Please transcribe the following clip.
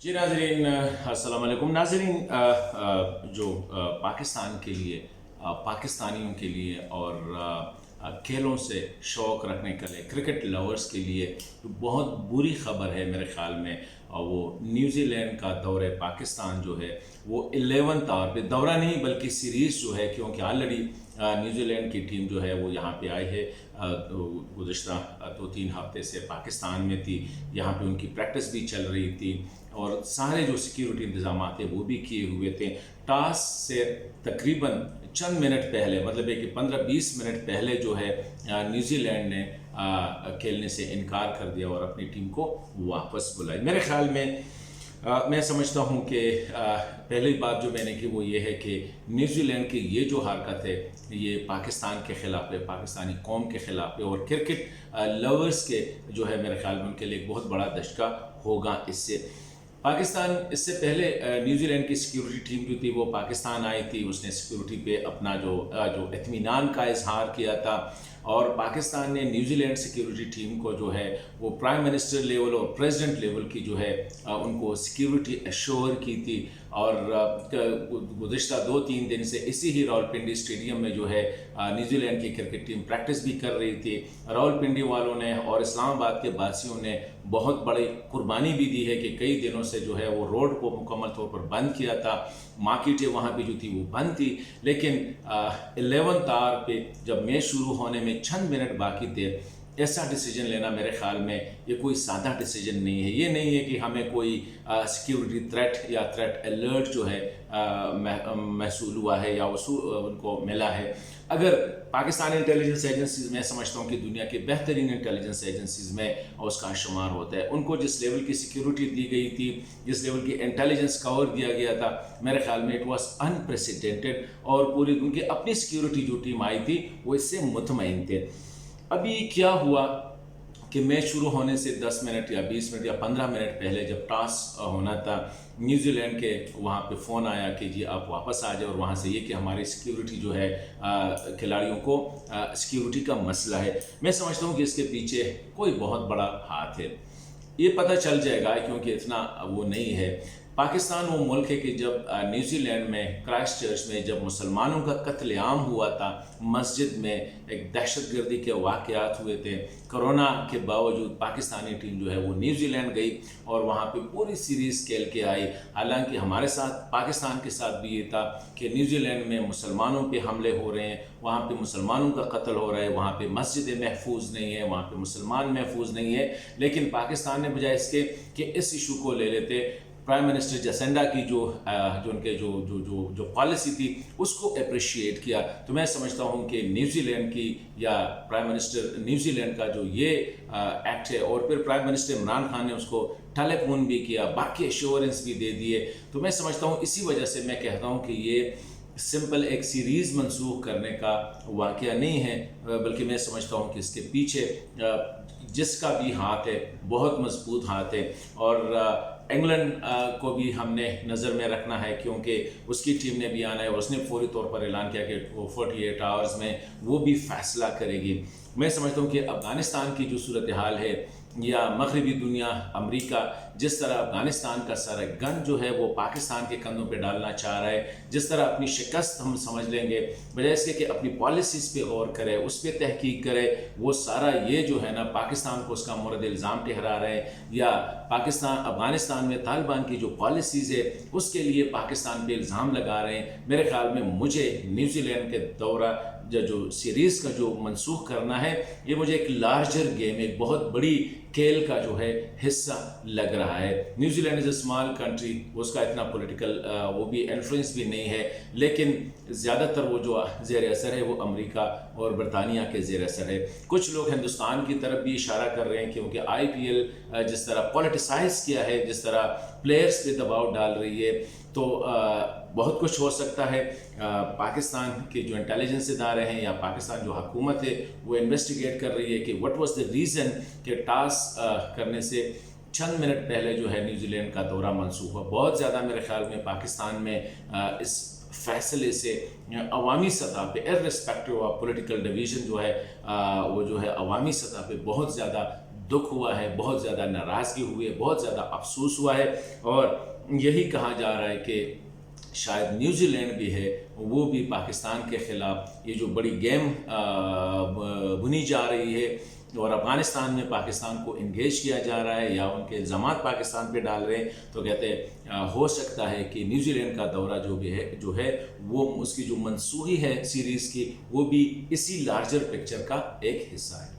जी नाज़रीन, अस्सलाम वालेकुम नाज़रीन। जो पाकिस्तान के लिए, पाकिस्तानियों के लिए और खेलों से शौक़ रखने के लिए, क्रिकेट लवर्स के लिए बहुत बुरी ख़बर है मेरे ख़्याल में। वो न्यूज़ीलैंड का दौरे पाकिस्तान जो है वो 11th आवर पे, दौरा नहीं बल्कि सीरीज़ जो है, क्योंकि ऑलरेडी न्यूज़ीलैंड की टीम जो है वो यहाँ पे आई है। गुज़िश्ता 2-3 हफ्ते से पाकिस्तान में थी, यहाँ पे उनकी प्रैक्टिस भी चल रही थी और सारे जो सिक्योरिटी इंतजाम थे वो भी किए हुए थे। टॉस से तकरीबन चंद मिनट पहले, मतलब है कि 15-20 मिनट पहले जो है न्यूज़ीलैंड ने खेलने से इनकार कर दिया और अपनी टीम को वापस बुलाई। मेरे ख़्याल में मैं समझता हूँ कि पहली बात जो मैंने की वो ये है कि न्यूज़ीलैंड की ये जो हरकत है ये पाकिस्तान के ख़िलाफ़ है, पाकिस्तानी कौम के ख़िलाफ़ है और क्रिकेट लवर्स के जो है मेरे ख़्याल में उनके लिए एक बहुत बड़ा धचका होगा इससे। पाकिस्तान इससे पहले न्यूज़ीलैंड की सिक्योरिटी टीम जो थी वो पाकिस्तान आई थी, उसने सिक्योरिटी पे अपना जो इत्मीनान का इजहार किया था और पाकिस्तान ने न्यूज़ीलैंड सिक्योरिटी टीम को जो है वो प्राइम मिनिस्टर लेवल और प्रेसिडेंट लेवल की जो है उनको सिक्योरिटी एश्योर की थी। और गुज़िश्ता 2-3 दिन से इसी ही रावलपिंडी स्टेडियम में जो है न्यूज़ीलैंड की क्रिकेट टीम प्रैक्टिस भी कर रही थी। रावलपिंडी वालों ने और इस्लामाबाद के वासियों ने बहुत बड़ी कुर्बानी भी दी है कि कई दिनों से जो है वो रोड को मुकम्मल तौर पर बंद किया था, मार्केटें वहाँ पे जो थी वो बंद थी। लेकिन 11th आवर पे जब मैच शुरू होने में चंद मिनट बाकी थे, ऐसा डिसीजन लेना मेरे ख़्याल में ये कोई सादा डिसीजन नहीं है। ये नहीं है कि हमें कोई सिक्योरिटी थ्रेट या थ्रेट अलर्ट जो है महसूल हुआ है या उनको मिला है। अगर पाकिस्तानी इंटेलिजेंस एजेंसीज़, मैं समझता हूँ कि दुनिया के बेहतरीन इंटेलिजेंस एजेंसीज़ में उसका शुमार होता है, उनको जिस लेवल की सिक्योरिटी दी गई थी, जिस लेवल की इंटेलिजेंस कवर दिया गया था, मेरे ख्याल में इट वाज अनप्रेसिडेंटेड और पूरी उनकी अपनी सिक्योरिटी जो टीम आई थी वो इससे मुतमईन थे। अभी क्या हुआ कि मैच शुरू होने से 10 मिनट या 20 मिनट या 15 मिनट पहले जब टॉस होना था, न्यूज़ीलैंड के वहाँ पे फ़ोन आया कि जी आप वापस आ जाओ और वहाँ से ये कि हमारी सिक्योरिटी जो है खिलाड़ियों को सिक्योरिटी का मसला है। मैं समझता हूँ कि इसके पीछे कोई बहुत बड़ा हाथ है, ये पता चल जाएगा क्योंकि इतना वो नहीं है। पाकिस्तान वो मुल्क है कि जब न्यूज़ीलैंड में क्राइस्ट चर्च में जब मुसलमानों का कत्लेआम हुआ था, मस्जिद में एक दहशतगर्दी के वाक़यात हुए थे, कोरोना के बावजूद पाकिस्तानी टीम जो है वो न्यूज़ीलैंड गई और वहाँ पे पूरी सीरीज़ खेल के आई। हालांकि हमारे साथ, पाकिस्तान के साथ भी ये था कि न्यूज़ीलैंड में मुसलमानों पे हमले हो रहे हैं, वहाँ पे मुसलमानों का कत्ल हो रहा है, वहाँ पे मस्जिदें महफूज नहीं है, वहाँ पे मुसलमान महफूज नहीं है। लेकिन पाकिस्तान ने बजाय इसके कि इस इशू को ले लेते, प्राइम मिनिस्टर जसेंडा की जो उनके जो पॉलिसी थी उसको अप्रिशिएट किया। तो मैं समझता हूँ कि न्यूज़ीलैंड की या प्राइम मिनिस्टर न्यूज़ीलैंड का जो ये एक्ट है और फिर प्राइम मिनिस्टर इमरान खान ने उसको टेलीफोन भी किया, बाकी एश्योरेंस भी दे दिए। तो मैं समझता हूँ इसी वजह से मैं कहता हूँ कि ये सिंपल एक सीरीज़ मंसूख करने का वाक़या नहीं है, बल्कि मैं समझता हूँ कि इसके पीछे जिसका भी हाथ है बहुत मजबूत हाथ है। और इंग्लैंड को भी हमने नज़र में रखना है क्योंकि उसकी टीम ने भी आना है और उसने फौरी तौर पर ऐलान किया कि वो 48 आवर्स में वो भी फैसला करेगी। मैं समझता हूँ कि अफ़गानिस्तान की जो सूरत हाल है या मगरबी दुनिया, अमेरिका जिस तरह अफ़गानिस्तान का सारा गन जो है वो पाकिस्तान के कंधों पे डालना चाह रहा है, जिस तरह अपनी शिकस्त हम समझ लेंगे, बजाय इसके कि अपनी पॉलिसीज़ पे गौर करे, उस पर तहकीक करे, वो सारा ये जो है ना पाकिस्तान को उसका मोरद इल्ज़ाम ठहरा रहे हैं या पाकिस्तान अफ़गानिस्तान में तालिबान की जो पॉलिसीज़ है उसके लिए पाकिस्तान पे इल्ज़ाम लगा रहे हैं। मेरे ख्याल में मुझे न्यूज़ीलैंड के दौरा जो सीरीज़ का जो मनसूख करना है, ये मुझे एक लार्जर गेम, एक बहुत बड़ी खेल का जो है हिस्सा लग रहा है। New Zealand is a small country, उसका इतना पॉलिटिकल वो भी इन्फ्लुएंस भी नहीं है, लेकिन ज़्यादातर वो जो ज़ेर असर है वो अमेरिका और बरतानिया के ज़ेर असर है। कुछ लोग हिंदुस्तान की तरफ भी इशारा कर रहे हैं क्योंकि IPL जिस तरह पॉलिटिसाइज़ किया है, जिस तरह प्लेयर्स पे दबाव डाल रही है, तो बहुत कुछ हो सकता है। पाकिस्तान के जो इंटेलिजेंस इदारे हैं या पाकिस्तान जो हुकूमत है वो इन्वेस्टिगेट कर रही है कि व्हाट वाज द रीज़न कि टॉस करने से चंद मिनट पहले जो है न्यूज़ीलैंड का दौरा मनसूख हुआ। बहुत ज़्यादा मेरे ख्याल में पाकिस्तान में इस फैसले से अवामी सतह पे इर्रिस्पेक्टिव ऑफ पॉलिटिकल डिवीज़न जो है वो जो है अवामी सतह पे बहुत ज़्यादा دکھ ہوا ہے، بہت زیادہ ناراضگی ہوئی ہے، بہت زیادہ افسوس ہوا ہے، اور یہی کہا جا رہا ہے کہ شاید نیوزی لینڈ بھی ہے وہ بھی پاکستان کے خلاف یہ جو بڑی گیم بنی جا رہی ہے اور افغانستان میں پاکستان کو انگیج کیا جا رہا ہے یا ان کے الزامات پاکستان پہ ڈال رہے ہیں، تو کہتے ہیں ہو سکتا ہے کہ نیوزی لینڈ کا دورہ جو ہے وہ اس کی جو منسوخی ہے سیریز کی، وہ بھی اسی لارجر پکچر کا ایک حصہ ہے۔